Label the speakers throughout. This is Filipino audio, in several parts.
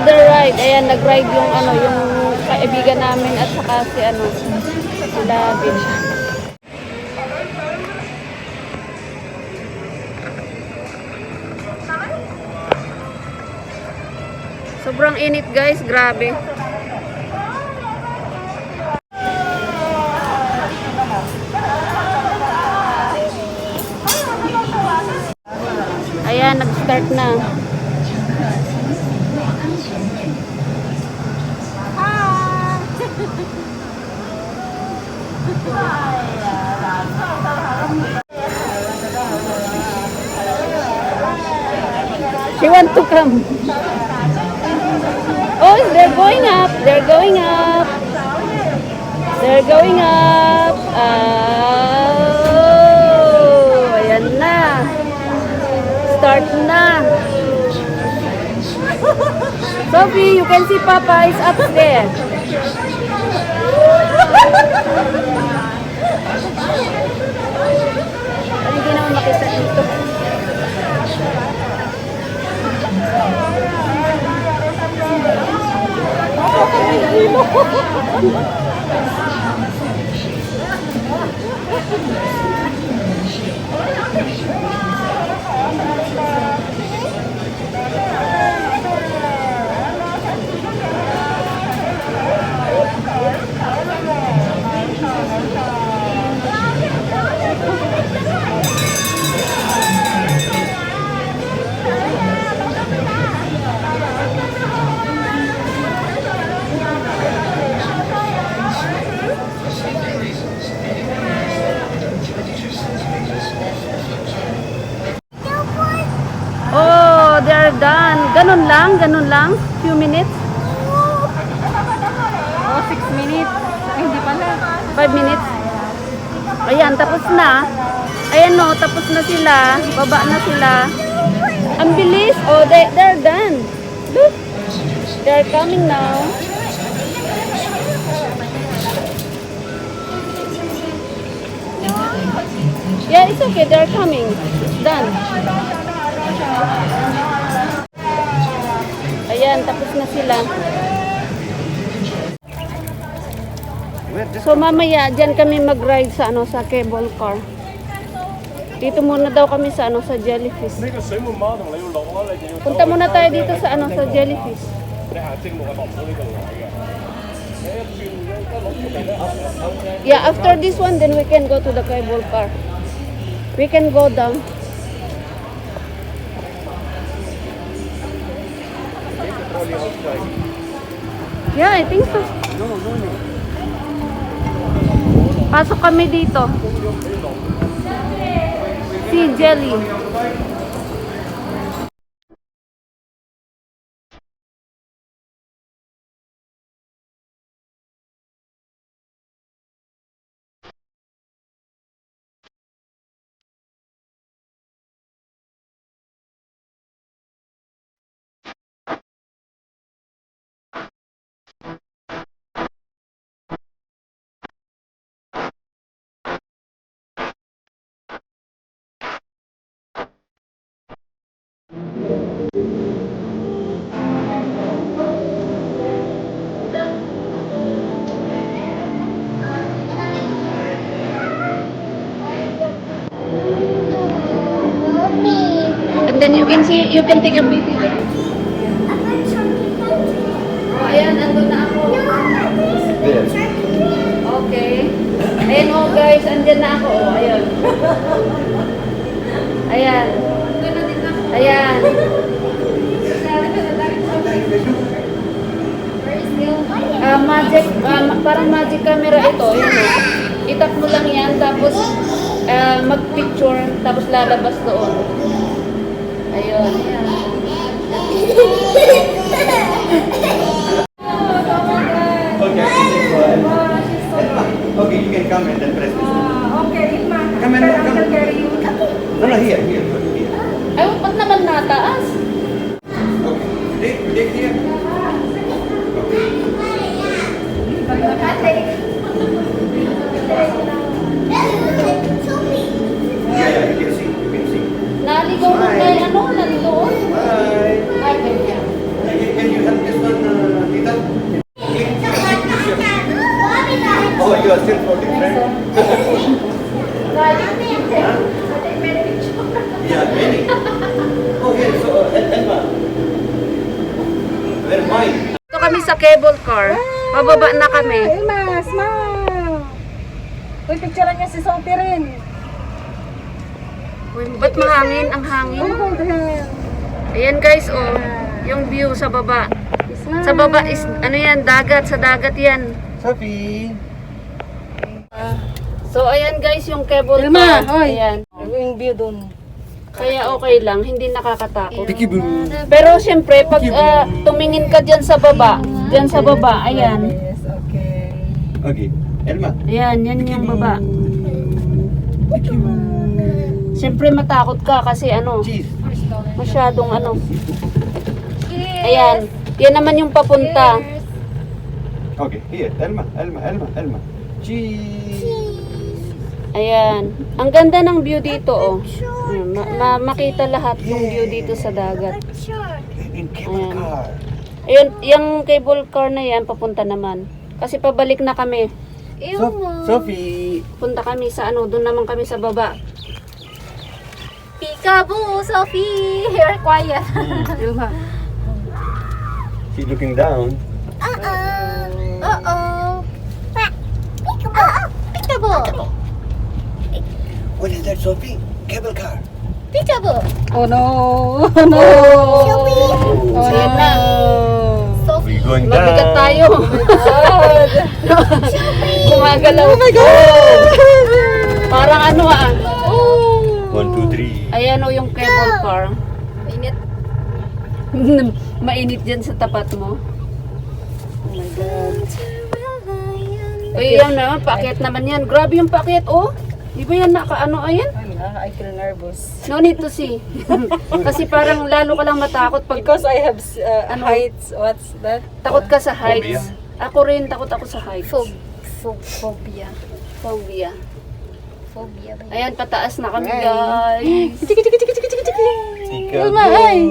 Speaker 1: another ride. Ayan, nag-ride yung ano, yung kaibigan namin at saka si ano, sila Vince. Sobrang init guys, grabe. Ayan, nag-start na. She want to come. Oh, they're going up. They're going up. They're going up. Oh, ayan na. Start na. Sophie, you can see Papa is up there. Ano hindi naman makita dito? Oh, they're done. Ganun lang. Few minutes.
Speaker 2: Oh, 6 minutes. Ay, hindi pala.
Speaker 1: 5 minutes. Ayan, tapos na. Ayan no, tapos na sila. Baba na sila. Ang bilis. Oh, they're done. Look. They're coming now. Yeah, it's okay. They're coming. It's done. Ayan, tapos na sila. So mamaya, dyan kami mag-ride sa ano, sa cable car. Dito muna daw kami sa ano, sa jellyfish. Punta muna tayo dito sa ano, sa jellyfish. Yeah, after this one, then we can go to the cable car. We can go down. Yeah, I think so. Pasok kami dito. Sea jelly. And then you can see, you can take a video. Oh, ayan, andun na ako. Okay. Ayan oh guys, andyan na ako. Oh, ayan. Ayan. Ayan. Magic, parang magic camera ito. Ayan oh. Itap mo lang yan, tapos mag-picture, tapos lalabas doon. Ayun.
Speaker 3: Okay, you can come and then press this.
Speaker 2: Okay, Ilma.
Speaker 3: Come and come. No, no, here.
Speaker 1: Ay, ba't naman nataas?
Speaker 3: Okay, take here. Yeah, you can see.
Speaker 1: Naligaw na kay ano? Nandoon?
Speaker 3: Bye.
Speaker 1: Ay, ganyan.
Speaker 3: Can you help this
Speaker 1: cable car. Pababa na kami.
Speaker 2: Ilma, smile! Uy, picturean niya si Sophie rin.
Speaker 1: Ba't mahangin? Ang hangin.
Speaker 2: Oh, hold hand.
Speaker 1: Ayan guys, oh. Yung view sa baba.
Speaker 2: Smile.
Speaker 1: Sa baba is, ano yan, dagat. Sa dagat yan.
Speaker 3: Sophie.
Speaker 1: So, ayan guys, yung cable
Speaker 2: Ilma,
Speaker 1: car.
Speaker 2: hoy.
Speaker 1: Ayan.
Speaker 2: Yung view dun.
Speaker 1: Kaya okay lang, hindi nakakatakot.
Speaker 3: Peekaboo.
Speaker 1: Pero syempre, pag tumingin ka dyan sa baba, ayan.
Speaker 2: Yes, okay.
Speaker 3: Okay. Elma.
Speaker 1: Ayan, yan yung baba. Syempre matakot ka kasi ano,
Speaker 3: Cheese.
Speaker 1: masyadong ano. Ayan, yan naman yung papunta.
Speaker 3: Okay. Here. Elma. Cheese.
Speaker 1: Ayan, ang ganda ng view dito oh. Makita lahat yung view dito sa dagat.
Speaker 3: In cable
Speaker 1: Ayan.
Speaker 3: car.
Speaker 1: Ayun, yung cable car na yan, papunta naman. Kasi pabalik na kami.
Speaker 3: Sophie.
Speaker 1: Punta kami sa ano, doon naman kami sa baba.
Speaker 4: Peekaboo, Sophie! You're quiet.
Speaker 2: Ilma.
Speaker 3: She's looking down.
Speaker 4: Uh-oh. Peekaboo!
Speaker 3: What is that, Sophie? Cable car.
Speaker 4: Peekaboo!
Speaker 2: Oh no! Oh no! Oh
Speaker 1: Ayan na.
Speaker 4: Sophie!
Speaker 3: We're going
Speaker 1: Mabigat
Speaker 3: down.
Speaker 1: tayo. Gumagalaw. Oh my
Speaker 2: God!
Speaker 1: Parang ano ah.
Speaker 3: 1, 2, 3.
Speaker 1: Ayan o yung cable car.
Speaker 4: Init.
Speaker 1: Mainit dyan sa tapat mo. Oh my God. Uy, yan naman, paakyat naman yan. Grabe yung paakyat, oh. Di ba yan nakaano, ayan?
Speaker 2: I feel nervous.
Speaker 1: No need to see. Kasi parang lalo ka lang matakot pag
Speaker 2: Because I have
Speaker 1: Ano?
Speaker 2: heights. What's that?
Speaker 1: takot ka sa heights. Ako rin, takot ako sa heights.
Speaker 4: Phobia.
Speaker 1: Phobia.
Speaker 4: Phobia ba yun?
Speaker 1: Ayan, pataas na kami, guys.
Speaker 2: Ilma, ay!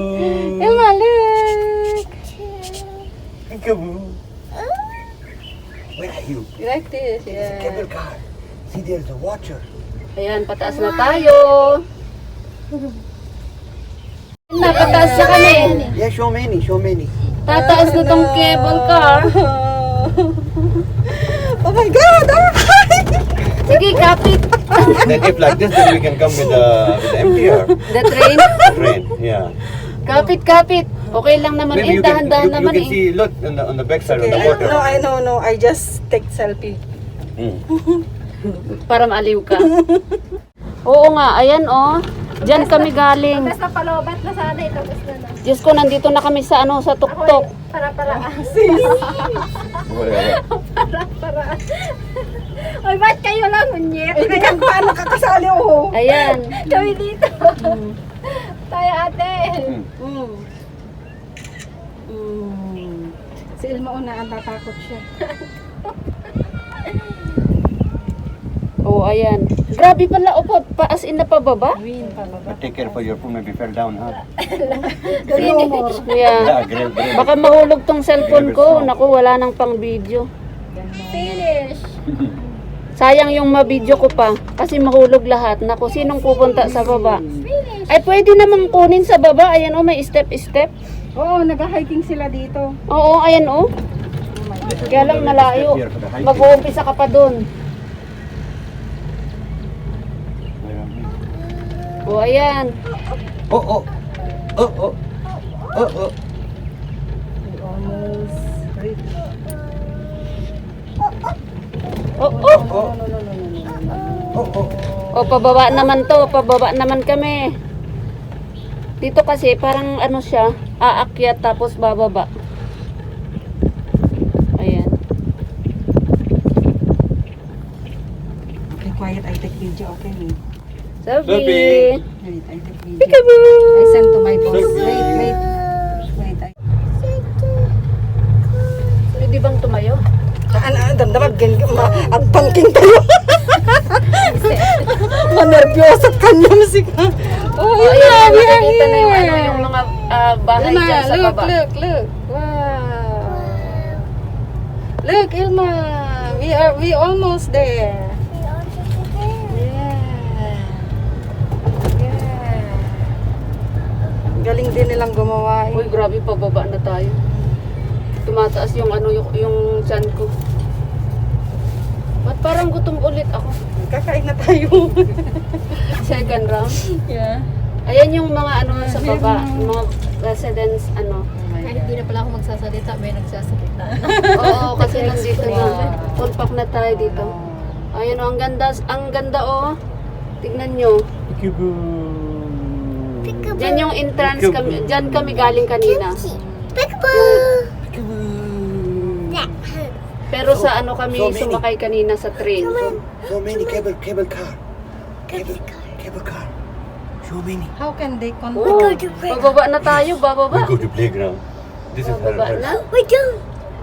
Speaker 2: Ilma, look!
Speaker 3: Peekaboo. Where are you?
Speaker 2: You like this?
Speaker 3: It's a cable
Speaker 2: Yeah.
Speaker 3: car. See, there's a watcher.
Speaker 1: Ayan, pataas na tayo. Napataas na kami.
Speaker 3: Yeah, show many.
Speaker 1: Tataas na tong cable car.
Speaker 2: Oh my God!
Speaker 1: Sige, kapit.
Speaker 3: Then if like this, then we can come with the MTR
Speaker 1: The train.
Speaker 3: train. Yeah.
Speaker 1: Kapit, kapit. Okay lang naman eh.
Speaker 3: Maybe
Speaker 1: Dahan-dahan
Speaker 3: you
Speaker 1: naman
Speaker 3: can
Speaker 1: eh.
Speaker 3: see, look, on the back side of
Speaker 2: Okay,
Speaker 3: the water.
Speaker 2: I know. I just take selfie.
Speaker 3: Mm.
Speaker 1: Para maaliw ka. Oo nga, ayan oh. Diyan kami galing.
Speaker 4: Tapos na palobat na sana ito. Tapos na na.
Speaker 1: Diyos ko, nandito na kami sa ano, sa tuktok.
Speaker 4: Para-paraan.
Speaker 3: Whatever.
Speaker 4: Para-paraan. Oy, ba't kayo lang, unyet?
Speaker 2: Hindi ka paano kakasali oh.
Speaker 1: Ayan.
Speaker 4: Kami dito. Tayo ate.
Speaker 3: Mm.
Speaker 2: Si Ilma una, ang tatakot siya.
Speaker 1: Oh, ayan. Grabe pala, o as in na pababa?
Speaker 2: Win pala ba?
Speaker 3: But take care for your phone, maybe fell down, huh?
Speaker 1: Yeah.
Speaker 3: Yeah, great.
Speaker 1: Baka mahulog tong cellphone ko. Naku, wala nang pang video.
Speaker 4: Finish.
Speaker 1: Sayang yung ma-video ko pa. Kasi mahulog lahat. Naku, sinong pupunta sa baba? Ay, pwede namang kunin sa baba. Ayan oh, may step-step.
Speaker 2: Oo, nag-hiking sila dito.
Speaker 1: Oo, ayan oh. Kaya lang malayo. Mag-uumpisa ka pa dun. O, ayan.
Speaker 3: Oh.
Speaker 2: We almost reached.
Speaker 1: Oh.
Speaker 2: No.
Speaker 1: O, pababa naman to. Pababa naman kami. Dito kasi, parang ano siya, aakyat tapos bababa. Ayan.
Speaker 2: Okay, quiet. I take video. Okay, wait.
Speaker 1: Sabi.
Speaker 3: Sophie.
Speaker 2: Wait, I take video.
Speaker 1: Peekaboo!
Speaker 2: I send to my boss.
Speaker 3: Sophie.
Speaker 2: Wait.
Speaker 1: Pwede bang tumayo?
Speaker 2: Damdamag, ang pangking tayo. Manervyos at kanya musika. Oh,
Speaker 1: O, ayan, nakikita na yung, ano, yung mga bahay
Speaker 2: Ilma,
Speaker 1: dyan sa
Speaker 2: look.
Speaker 1: baba.
Speaker 2: Wow. Look, Ilma. We almost there. Yeah. Galing din nilang gumawa.
Speaker 1: Uy, grabe, pababa na tayo. tumataas yung ano, yung tiyan ko. Ba't parang gutom ulit ako?
Speaker 2: Kakain na tayo.
Speaker 1: Second round.
Speaker 2: Yeah.
Speaker 1: Ayan yung mga ano sa baba, mga residents, ano.
Speaker 4: Kahit hindi na pala ako magsasalita, may nagsasalita.
Speaker 1: Oo, kasi nandito na. Full pack na tayo dito. Ayan o, ang ganda oh. Tignan nyo. Diyan yung entrance kami, diyan kami galing kanina. Pero sa ano kami sumakay kanina sa train.
Speaker 3: So many cable car. Cable car. So many.
Speaker 2: How can they
Speaker 1: Oh, bababa na tayo, bababa.
Speaker 3: We go to playground. This is her.
Speaker 1: Bababa na.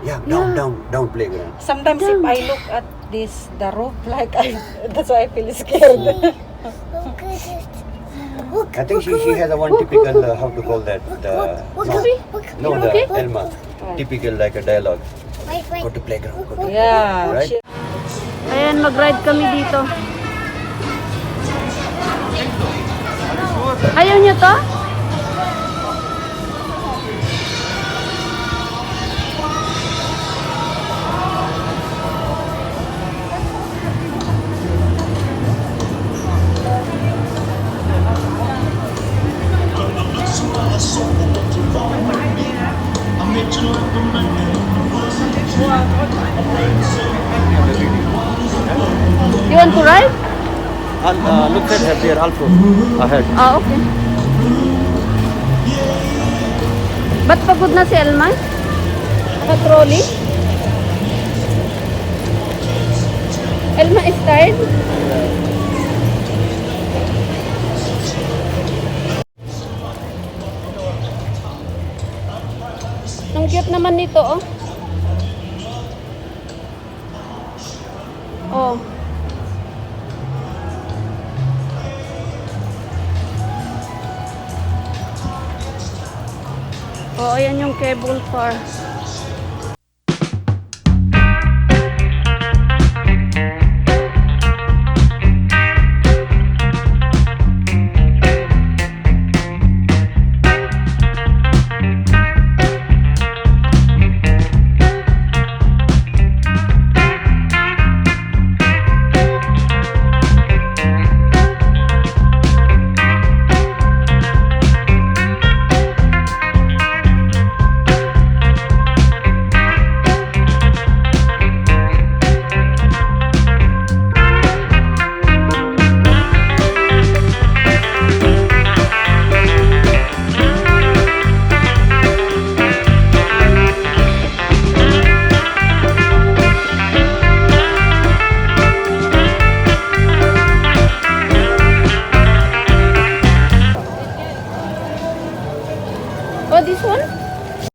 Speaker 3: Yeah, down playground.
Speaker 2: Sometimes if I look at this, the roof, like that's why I feel scared.
Speaker 3: I think she has a one typical how to call that no the
Speaker 1: Okay.
Speaker 3: Elma typical like a dialogue. Go to playground. Go to
Speaker 2: Yeah.
Speaker 3: Right?
Speaker 1: Ayan, mag-ride kami dito. Ayaw nyo to? You want to ride?
Speaker 3: And look at her there also ahead.
Speaker 1: Ah, okay. Ba't pagod na si Elma? Naka-trolley? Elma is tired? Ang cute naman nito, oh. Oh. Oh, ayan yung cable car.